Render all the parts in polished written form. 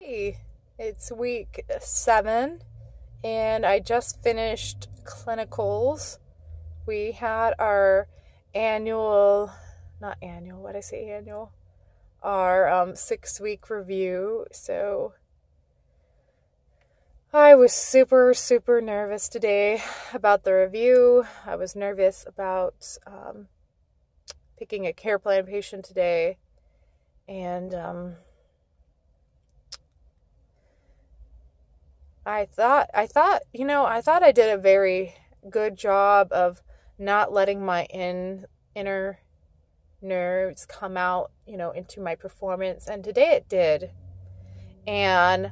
Hey, it's week 7 and I just finished clinicals. We had our annual, not annual, what did I say annual? Our 6-week review. So I was super nervous today about the review. I was nervous about picking a care plan patient today, and I thought I did a very good job of not letting my inner nerves come out, into my performance. And today it did. And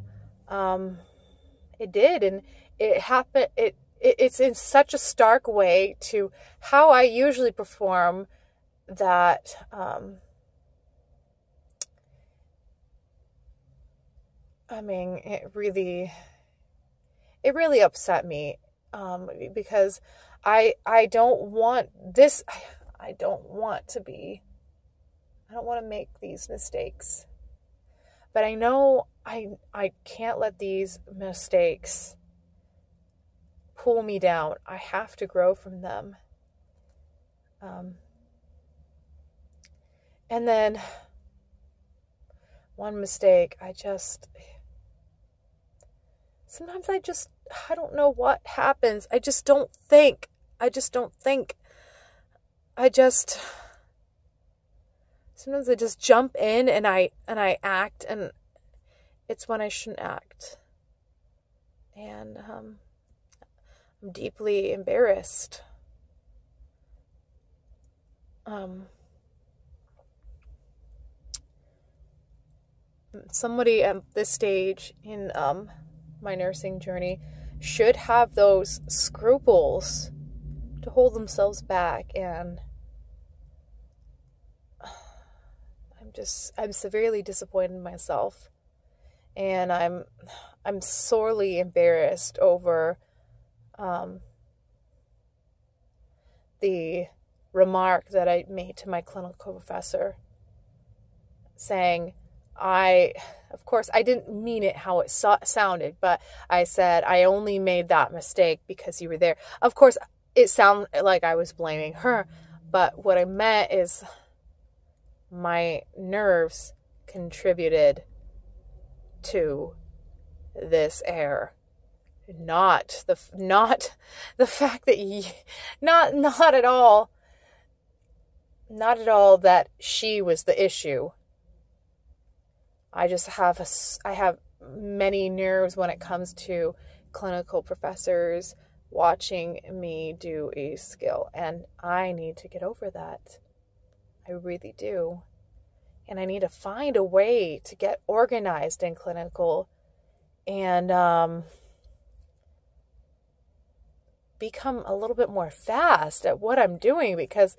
it did. And it happened. It's in such a stark way to how I usually perform that, it really upset me, because I don't want this. I don't want to make these mistakes, but I know I can't let these mistakes pull me down. I have to grow from them. And then one mistake, sometimes I don't know what happens. Sometimes I just jump in and I act, and it's when I shouldn't act. And I'm deeply embarrassed. Somebody at this stage in my nursing journey should have those scruples to hold themselves back, and I'm severely disappointed in myself, and I'm sorely embarrassed over the remark that I made to my clinical professor, saying, of course, I didn't mean it how it sounded, but I said, I only made that mistake because you were there. Of course, it sounded like I was blaming her, but what I meant is my nerves contributed to this error. Not the fact that not at all that she was the issue. I have many nerves when it comes to clinical professors watching me do a skill, and I need to get over that. I really do. And I need to find a way to get organized in clinical and become a little bit more fast at what I'm doing, because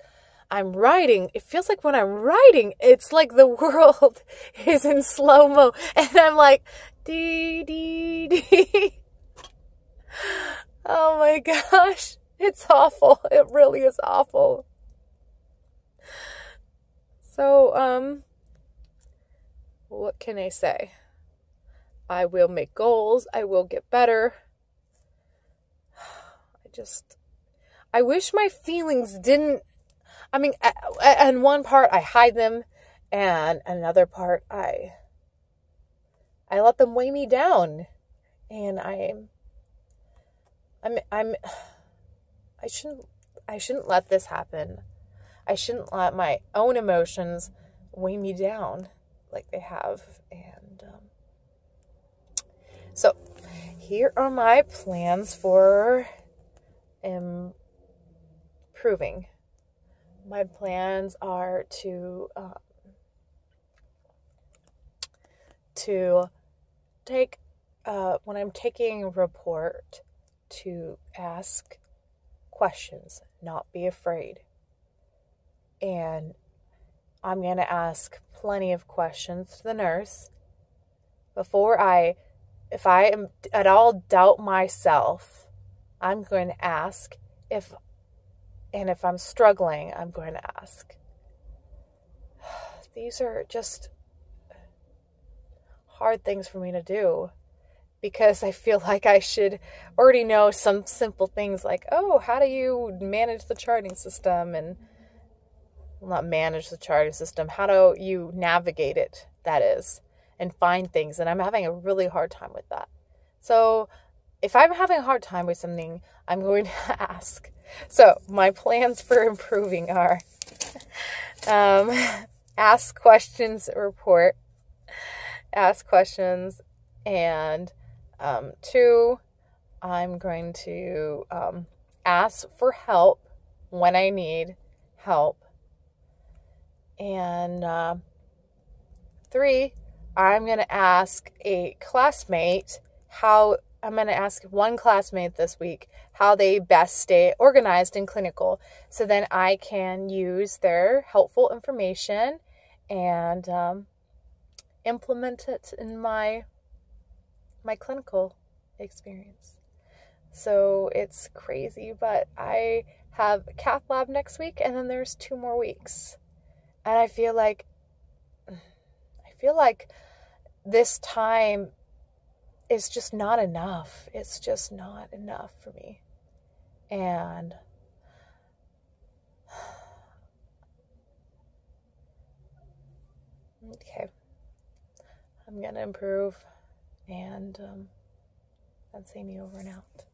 I'm writing. It feels like when I'm writing, it's like the world is in slow-mo, and I'm like, dee, dee, dee. Oh my gosh. It's awful. It really is awful. So, what can I say? I will make goals. I will get better. I wish my feelings didn't, in one part I hide them, and another part I let them weigh me down, and I shouldn't let this happen. I shouldn't let my own emotions weigh me down like they have. And so here are my plans for improving. My plans are to take, when I'm taking a report, to ask questions, not be afraid. And I'm going to ask plenty of questions to the nurse before if I am at all doubt myself, I'm going to ask. If I'm struggling, I'm going to ask. These are just hard things for me to do, because I feel like I should already know some simple things like, oh, how do you manage the charting system? And, well, not manage the charting system, how do you navigate it, that is, and find things. And I'm having a really hard time with that. So if I'm having a hard time with something, I'm going to ask. So my plans for improving are ask questions, report, ask questions, and 2, I'm going to ask for help when I need help. And 3, I'm going to ask a classmate I'm going to ask one classmate this week how they best stay organized and clinical, so then I can use their helpful information and implement it in my clinical experience. So it's crazy, but I have a cath lab next week, and then there's 2 more weeks. And I feel like this time is just not enough. It's just not enough for me. And okay, I'm going to improve, and that's Amy over and out.